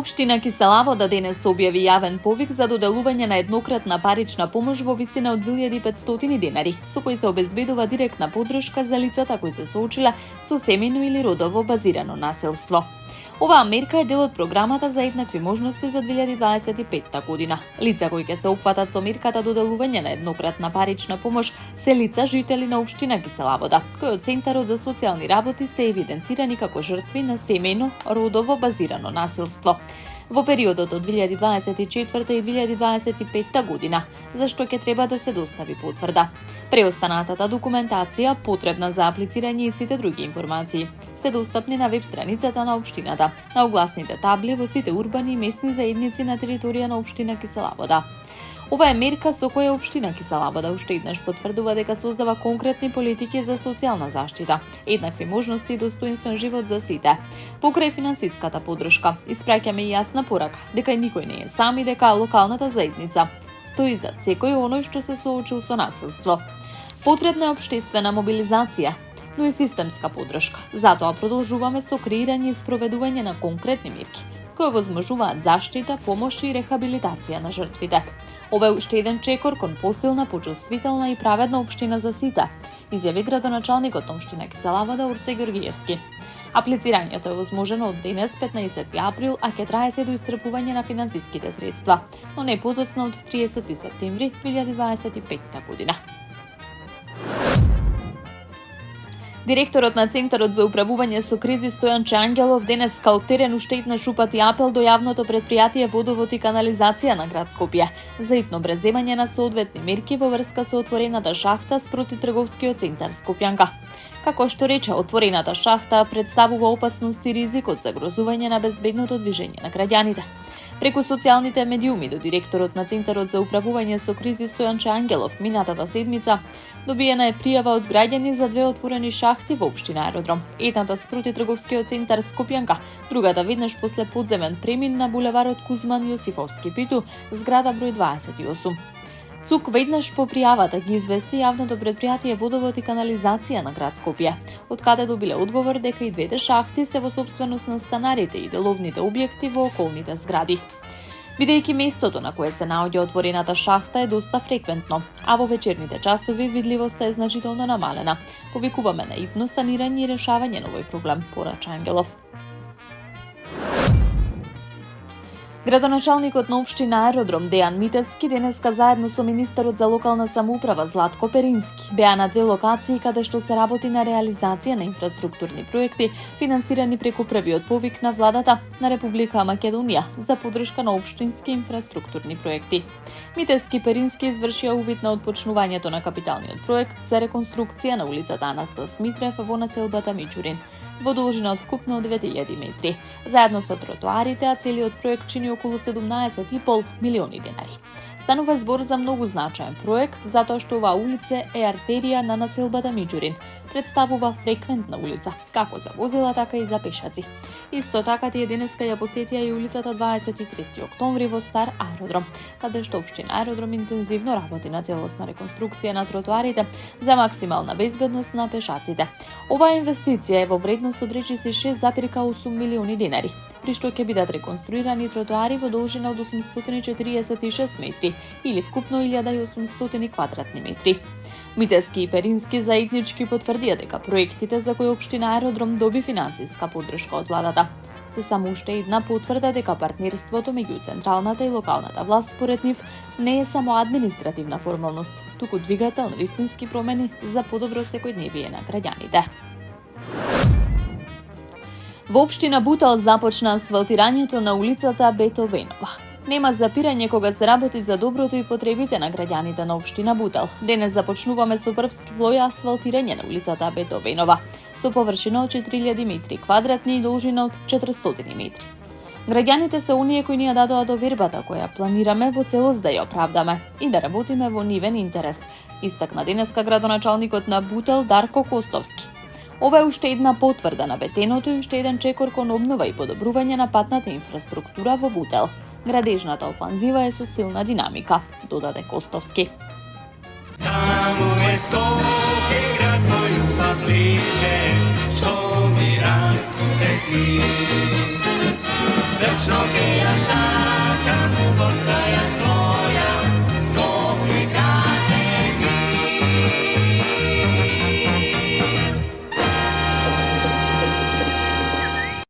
Општина Кисела Вода денес објави јавен повик за доделување на еднократна парична помош во висина од 2500 денари, со кој се обезбедува директна поддршка за лицата кои се соочиле со семејно или родово базирано насилство. Оваа мерка е дел од програмата за еднакви можности за 2025 година. Лица кои ќе се опфатат со мерката доделување на еднократна парична помош се лица жители на општина Кисела Вода, кои од Центарот за социјални работи се евидентирани како жртви на семејно родово базирано насилство во периодот од 2024 и 2025 година, за што ќе треба да се достави потврда. Преостанатата документација, потребна за аплицирање и сите други информации, се достапни на веб страницата на општината, на огласните табли во сите урбани и местни заедници на територија на општина Кисела Вода. Ова е мерка со која општина Кисела Вода уште еднаш потврдува дека создава конкретни политики за социјална заштита, еднакви можности и достоинствен живот за сите. Покрај финансиската поддршка, испраќаме и јасна порака дека никој не е сам и дека локалната заедница стои за секој оној што се соочил со насилство. Потребна е општествена мобилизација, но и системска поддршка. Затоа продолжуваме со креирање и спроведување на конкретни мерки кои возможуваат заштита, помош и рехабилитација на жртвите. Ова е уште еден чекор кон посилна, почувствителна и праведна општина за сите, изјави градоначалникот на општина Кисела Вода Урце Ѓоргиевски. Аплицирањето е возможено од денес 15 април, а ќе трае се до исцрпување на финансиските средства, но не подоцна од 30 септември 2025 година. Директорот на Центарот за управување со кризи Стојанче Ангелов денес калтерен уште еднаш упати апел до јавното претпријатие Водовод и канализација на град Скопје за итно преземање на соодветни мерки во врска со отворената шахта спроти трговскиот центар Скопјанка. Како што рече, отворената шахта представува опасност и ризик од загрозување на безбедното движење на граѓаните. Преку социјалните медиуми до директорот на Центарот за управување со кризи Стојанче Ангелов минатата седмица добиена е пријава од граѓани за две отворени шахти во општина Аеродром. Едната спроти трговскиот центар Скопјанка, другата веднаш после подземен премин на булеварот Кузман Јосифовски Питу, зграда број 28. ЦУК веднаш по пријавата ги извести јавното претпријатие Водовод и канализација на град Скопје, од каде добиле одговор дека и двете шахти се во сопственост на станарите и деловните објекти во околните згради. Бидејќи местото на кое се наоѓа отворената шахта е доста фреквентно, а во вечерните часови видливоста е значително намалена, повикуваме на итно станирање и решавање на овој проблем, порача Ангелов. Градоначалникот на општина Аеродром Дејан Митевски денеска заедно со министерот за локална самоуправа Златко Перински беа на две локации каде што се работи на реализација на инфраструктурни проекти финансирани преку првиот повик на владата на Република Македонија за поддршка на општински инфраструктурни проекти. Митевски Перински извршија увид на отпочнувањето на капиталниот проект за реконструкција на улицата Анастас Митрев во населбата Мичурин во должина од вкупно 9000 метри, заедно со тротоарите, а целиот проект чини околу 17,5 милиони денари. Станува збор за многу значаен проект, затоа што оваа улица е артерија на населбата Мичурин, представува фреквентна улица, како за возила, така и за пешаци. Исто така тие денеска ја посетија и улицата 23 октомври во Стар Аеродром, каде што општина Аеродром интензивно работи на целосна реконструкција на тротоарите за максимална безбедност на пешаците. Оваа инвестиција е во вредност од речиси 6,8 милиони денари, при што ќе бидат реконструирани тротоари во должина од 846 метри или вкупно 1800 квадратни метри. Митевски и Перински заеднички потврдија дека проектите за кои општина Аеродром доби финансиска поддршка од владата се само уште една потврда дека партнерството меѓу централната и локалната власт според нив не е само административна формалност, туку двигател на вистински промени за подобро секојдневие на граѓаните. Во општина Бутел започна асфалтирањето на улицата Бетовенова. Нема запирање кога се работи за доброто и потребите на граѓаните на општина Бутел. Денес започнуваме со прв слој асфалтирање на улицата Бетовенова, со површина од 4000 метри квадратни и должина од 400 метри. Граѓаните се оние кои ни ја дадоа довербата која планираме во целост да ја оправдаме и да работиме во нивен интерес, истакна денеска градоначалникот на Бутел Дарко Костовски. Ова е уште една потврда на ветеното и уште еден чекор кон обнова и подобрување на патната инфраструктура во Бутел. Градежната офанзива е со силна динамика, додаде Костовски. Таму е Скопје, град мој љубав лише, што ми расу тесни.